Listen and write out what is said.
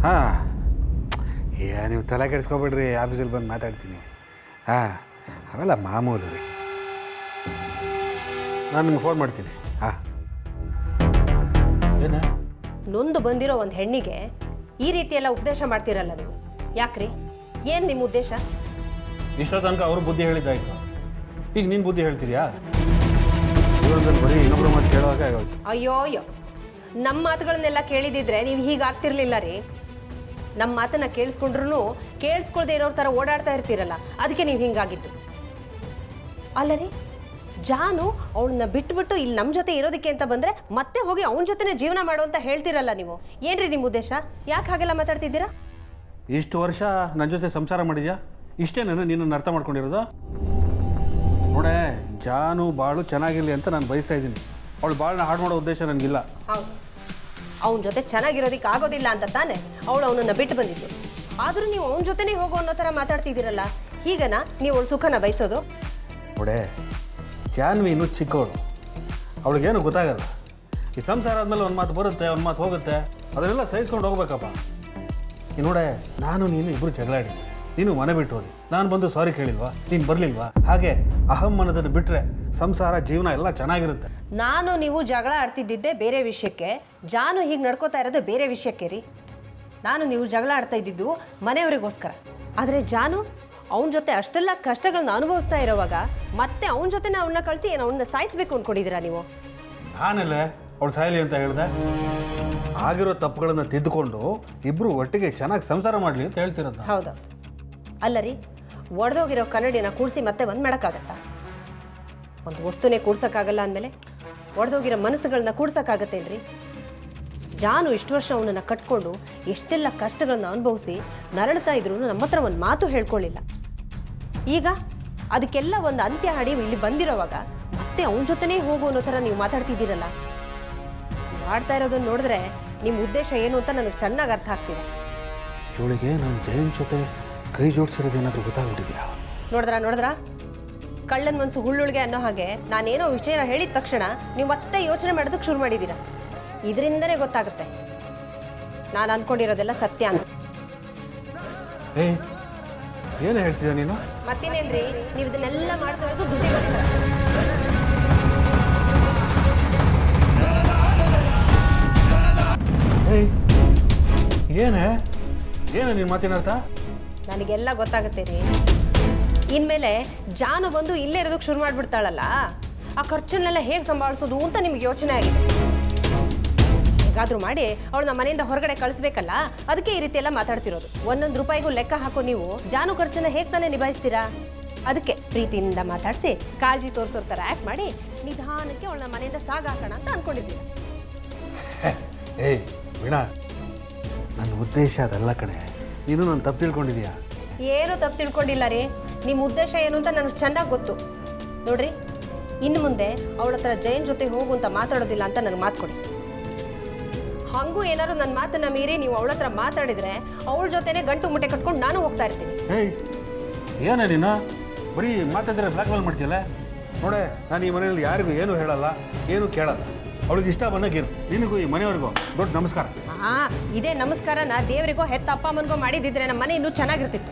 ಹಾಂ ನೀವು ತಲೆ ಕೆಡಿಸ್ಕೊಬೇಡ್ರಿ, ಆಫೀಸಲ್ಲಿ ಬಂದು ಮಾತಾಡ್ತೀನಿ. ಹಾಂ ಅವೆಲ್ಲ ಮಾಮೂಲು ರೀ. ನಾನು ನಿಮ್ಗೆ ಫೋನ್ ಮಾಡ್ತೀನಿ. ಹಾಂ ಏನೇ ನೊಂದು ಬಂದಿರೋ ಒಂದು ಹೆಣ್ಣಿಗೆ ಈ ರೀತಿ ಎಲ್ಲ ಉಪದೇಶ ಮಾಡ್ತೀರಲ್ಲ ನೀವು, ಯಾಕ್ರಿ? ಏನು ನಿಮ್ಮ ಉದ್ದೇಶ? ಇಷ್ಟೋ ತನಕ ಅವರು ಬುದ್ಧಿ ಹೇಳಿದ್ದಾಯ್ತು, ಈಗ ನೀನು ಬುದ್ಧಿ ಹೇಳ್ತಿದ್ಯಾ? ಜೀವನದಲ್ಲಿ ಬರೀ ಇನ್ನೊಬ್ರು ಮಾತು ಕೇಳುವಾಗ ಆಗೋಯ್ತು. ಅಯ್ಯೋ ನಮ್ಮ ಮಾತುಗಳನ್ನೆಲ್ಲ ಕೇಳಿದಿದ್ರೆ ನೀವು ಹೀಗಾಗ್ತಿರ್ಲಿಲ್ಲ ರೀ. ನಮ್ಮ ಮಾತನ್ನ ಕೇಳಿಸ್ಕೊಂಡ್ರು ಕೇಳಿಸ್ಕೊಳ್ದೆ ಇರೋರ ಥರ ಓಡಾಡ್ತಾ ಇರ್ತೀರಲ್ಲ, ಅದಕ್ಕೆ ನೀವು ಹಿಂಗಾಗಿದ್ದು ಅಲ್ಲ ರೀ. ಜಾನು ಅವಳನ್ನ ಬಿಟ್ಬಿಟ್ಟು ಇಲ್ಲಿ ನಮ್ಮ ಜೊತೆ ಇರೋದಕ್ಕೆ ಅಂತ ಬಂದರೆ ಮತ್ತೆ ಹೋಗಿ ಅವನ ಜೊತೆನೇ ಜೀವನ ಮಾಡು ಅಂತ ಹೇಳ್ತಿರಲ್ಲ ನೀವು. ಏನ್ರಿ ನಿಮ್ಮ ಉದ್ದೇಶ? ಯಾಕೆ ಹಾಗೆಲ್ಲ ಮಾತಾಡ್ತಿದ್ದೀರಾ? ಇಷ್ಟು ವರ್ಷ ನನ್ನ ಜೊತೆ ಸಂಸಾರ ಮಾಡಿದ್ಯಾ, ಇಷ್ಟೇ ನೀನು ಅರ್ಥ ಮಾಡ್ಕೊಂಡಿರೋದು? ನೋಡೆ, ಜಾನು ಬಾಳು ಚೆನ್ನಾಗಿರಲಿ ಅಂತ ನಾನು ಬಯಸ್ತಾ ಇದ್ದೀನಿ. ಅವಳು ಬಾಳನ್ನ ಹಾಳು ಮಾಡೋ ಉದ್ದೇಶ ನನಗಿಲ್ಲ. ಹೌದು, ಅವನ ಜೊತೆ ಚೆನ್ನಾಗಿರೋದಕ್ಕೆ ಆಗೋದಿಲ್ಲ ಅಂತ ತಾನೆ ಅವಳು ಅವನನ್ನು ಬಿಟ್ಟು ಬಂದಿದ್ದು. ಆದರೂ ನೀವು ಅವನ ಜೊತೆನೇ ಹೋಗೋ ಅನ್ನೋ ಥರ ಮಾತಾಡ್ತಿದ್ದೀರಲ್ಲ, ಹೀಗನಾ ನೀವು ಅವಳು ಸುಖನ ಬಯಸೋದು? ನೋಡೆ, ಜಾನ್ವಿ ಇನ್ನೂ ಚಿಕ್ಕವಳು, ಅವಳಿಗೇನು ಗೊತ್ತಾಗಲ್ಲ. ಈ ಸಂಸಾರ ಆದಮೇಲೆ ಒಂದು ಮಾತು ಬರುತ್ತೆ, ಒಂದು ಮಾತು ಹೋಗುತ್ತೆ, ಅದನ್ನೆಲ್ಲ ಸಹಿಸ್ಕೊಂಡು ಹೋಗ್ಬೇಕಪ್ಪ. ಈ ನೋಡೆ, ನಾನು ನೀನು ಇಬ್ಬರು ಜಗಳಾಡಿ, ನೀನು ಮನೆ ಬಿಟ್ಟು ಹೋದಿ, ನಾನು ಬಂದು ಸಾರಿ ಕೇಳಿಲ್ವಾ, ನೀನು ಬರಲಿಲ್ವಾ? ಹಾಗೆ ಅಹಂ ಅನ್ನೋದನ್ನು ಬಿಟ್ಟರೆ ಸಂಸಾರ ಜೀವನ ಎಲ್ಲ ಚೆನ್ನಾಗಿರುತ್ತೆ. ನಾನು ನೀವು ಜಗಳ ಆಡ್ತಿದ್ದಿದ್ದೆ ಬೇರೆ ವಿಷಯಕ್ಕೆ, ಜಾನು ಹೀಗೆ ನಡ್ಕೋತಾ ಇರೋದು ಬೇರೆ ವಿಷಯಕ್ಕೆ ರೀ. ನಾನು ನೀವು ಜಗಳ ಆಡ್ತಾ ಇದ್ದಿದ್ದು ಮನೆಯವರಿಗೋಸ್ಕರ, ಆದರೆ ಜಾನು ಅವನ ಜೊತೆ ಅಷ್ಟೆಲ್ಲ ಕಷ್ಟಗಳನ್ನ ಅನುಭವಿಸ್ತಾ ಇರೋವಾಗ ಮತ್ತೆ ಅವನ ಜೊತೆ ಅವನ್ನ ಕಳಿಸಿ ಏನು ಅವನ್ನ ಸಾಯಿಸ್ಬೇಕು ಅಂದ್ಕೊಂಡಿದ್ದೀರಾ ನೀವು? ನಾನಲ್ಲೇ ಅವಳು ಸಾಯಲಿ ಅಂತ ಹೇಳಿದೆ. ಆಗಿರೋ ತಪ್ಪುಗಳನ್ನು ತಿದ್ದುಕೊಂಡು ಇಬ್ಬರು ಒಟ್ಟಿಗೆ ಚೆನ್ನಾಗಿ ಸಂಸಾರ ಮಾಡಲಿ ಅಂತ ಹೇಳ್ತಿರೋದು. ಹೌದೌದು. ಅಲ್ಲ ರೀ, ಒಡೆದೋಗಿರೋ ಕನ್ನಡಿನ ಕೂಡಿಸಿ ಮತ್ತೆ ಒಂದು ಮಾಡೋಕ್ಕಾಗತ್ತಾ? ಒಂದು ವಸ್ತುನೇ ಕೂಡ್ಸೋಕ್ಕಾಗಲ್ಲ ಅಂದಮೇಲೆ ಒಡೆದೋಗಿರೋ ಮನಸ್ಸುಗಳನ್ನ ಕೂಡ್ಸೋಕ್ಕಾಗತ್ತೇನ್ರಿ? ಜಾನು ಇಷ್ಟು ವರ್ಷ ಅವನನ್ನು ಕಟ್ಕೊಂಡು ಎಷ್ಟೆಲ್ಲ ಕಷ್ಟಗಳನ್ನ ಅನುಭವಿಸಿ ನರಳ್ತಾ ಇದ್ರು ನಮ್ಮ ಹತ್ರ ಒಂದು ಮಾತು ಹೇಳ್ಕೊಳ್ಳಿಲ್ಲ. ಈಗ ಅದಕ್ಕೆಲ್ಲ ಒಂದು ಅಂತ್ಯ ಹಾಡಿ ಇಲ್ಲಿ ಬಂದಿರೋವಾಗ ಮತ್ತೆ ಅವನ ಜೊತೆನೇ ಹೋಗೋ ಅನ್ನೋ ಥರ ನೀವು ಮಾತಾಡ್ತಿದ್ದೀರಲ್ಲ, ಮಾಡ್ತಾ ಇರೋದನ್ನ ನೋಡಿದ್ರೆ ನಿಮ್ಮ ಉದ್ದೇಶ ಏನು ಅಂತ ನನಗೆ ಚೆನ್ನಾಗಿ ಅರ್ಥ ಆಗ್ತಿದೆ. ಇವಳಿಗೆ ನನ್ನ ಜೈನ್ ಜೊತೆ ಕೈ ಜೋಡಿಸಿರೋದೇನಾದರೂ ಗೊತ್ತಾಗ್ಬಿಟ್ಟಿದ್ಯಾ? ನೋಡಿದ್ರಾ ಕಳ್ಳನ ಮನಸ್ಸು ಹುಳ್ಳುಳ್ಗೆ ಅನ್ನೋ ಹಾಗೆ ನಾನೇನೋ ವಿಷಯ ಹೇಳಿದ ತಕ್ಷಣ ನೀವು ಮತ್ತೆ ಯೋಚನೆ ಮಾಡೋದಕ್ಕೆ ಶುರು ಮಾಡಿದ್ದೀರಾ. ಇದರಿಂದನೇ ಗೊತ್ತಾಗುತ್ತೆ ನಾನು ಅನ್ಕೊಂಡಿರೋದೆಲ್ಲ ಸತ್ಯ ಅಂತ. ಏನು ಹೇಳ್ತೀಯ ನೀನು? ಮತ್ತೇನೇನ್ರಿ, ನೀವು ಇದನ್ನೆಲ್ಲ ಮಾಡ್ತಾ ಇರೋದು ದುಡ್ಡಿಗೋಸ್ಕರ. ಏನು ನೀನು ಮಾತಿನ ಅರ್ಥ? ನನಗೆಲ್ಲ ಗೊತ್ತಾಗುತ್ತೆ ರೀ. ಇನ್ಮೇಲೆ ಜಾನು ಬಂದು ಇಲ್ಲೇ ಇರೋದಕ್ಕೆ ಶುರು ಮಾಡಿಬಿಡ್ತಾಳಲ್ಲ, ಆ ಖರ್ಚನ್ನೆಲ್ಲ ಹೇಗೆ ಸಂಭಾಳಿಸೋದು ಅಂತ ನಿಮ್ಗೆ ಯೋಚನೆ ಆಗಿದೆ. ಹೇಗಾದರೂ ಮಾಡಿ ಅವಳನ್ನ ಮನೆಯಿಂದ ಹೊರಗಡೆ ಕಳಿಸ್ಬೇಕಲ್ಲ, ಅದಕ್ಕೆ ಈ ರೀತಿ ಎಲ್ಲ ಮಾತಾಡ್ತಿರೋದು. ಒಂದೊಂದು ರೂಪಾಯಿಗೂ ಲೆಕ್ಕ ಹಾಕೋ ನೀವು ಜಾನು ಖರ್ಚನ್ನ ಹೇಗೆ ತಾನೇ ನಿಭಾಯಿಸ್ತೀರಾ? ಅದಕ್ಕೆ ಪ್ರೀತಿಯಿಂದ ಮಾತಾಡಿಸಿ ಕಾಳಜಿ ತೋರಿಸೋರ್ ಥರ ಆ್ಯಕ್ಟ್ ಮಾಡಿ ನಿಧಾನಕ್ಕೆ ಅವಳನ್ನ ಮನೆಯಿಂದ ಸಾಗಾಕೋಣ ಅಂತ ಅನ್ಕೊಂಡಿದ್ದೀರಾ. ವೀಣಾ, ನನ್ನ ಉದ್ದೇಶ ಅದಲ್ಲ ಕಣೆ, ನೀನು ನಾನು ತಪ್ಪು ತಿಳ್ಕೊಂಡಿದೀಯಾ? ಏನು ತಪ್ಪು ತಿಳ್ಕೊಂಡಿಲ್ಲ ರೀ. ನಿಮ್ಮ ಉದ್ದೇಶ ಏನು ಅಂತ ನನಗೆ ಚೆನ್ನಾಗಿ ಗೊತ್ತು. ನೋಡ್ರಿ, ಇನ್ನು ಮುಂದೆ ಅವಳ ಹತ್ರ ಜೈನ್ ಜೊತೆ ಹೋಗು ಅಂತ ಮಾತಾಡೋದಿಲ್ಲ ಅಂತ ನನಗೆ ಮಾತು ಕೊಡಿ. ಹಾಗೂ ಏನಾದ್ರು ನನ್ನ ಮಾತನ್ನ ಮೀರಿ ನೀವು ಅವಳ ಹತ್ರ ಮಾತಾಡಿದ್ರೆ ಅವಳ ಜೊತೆನೆ ಗಂಟು ಮುಟ್ಟೆ ಕಟ್ಕೊಂಡು ನಾನು ಹೋಗ್ತಾ ಇರ್ತೀನಿ. ಏನೇ ನೀನು ಬರೀ ಮಾತಾಡಿದ್ರೆ ಬ್ಲ್ಯಾಕ್ ಮೇಲ್ ಮಾಡ್ತೀಯಲ್ಲ? ನೋಡೆ, ನಾನು ಈ ಮನೆಯಲ್ಲಿ ಯಾರಿಗೂ ಏನು ಹೇಳಲ್ಲ, ಏನು ಕೇಳಲ್ಲ. ಅವಳಿಗೆ ಇಷ್ಟ ಬಂದಾಗಿರು. ನಿನಗೂ ಈ ಮನೆಯವ್ರಿಗೂ ದೊಡ್ಡ ನಮಸ್ಕಾರ. ಇದೇ ನಮಸ್ಕಾರನ ದೇವರಿಗೋ ಹೆತ್ತ ಅಪ್ಪ ಅಮ್ಮನಿಗೋ ಮಾಡಿದಿದ್ರೆ ನಮ್ಮ ಮನೆ ಇನ್ನೂ ಚೆನ್ನಾಗಿರ್ತಿತ್ತು.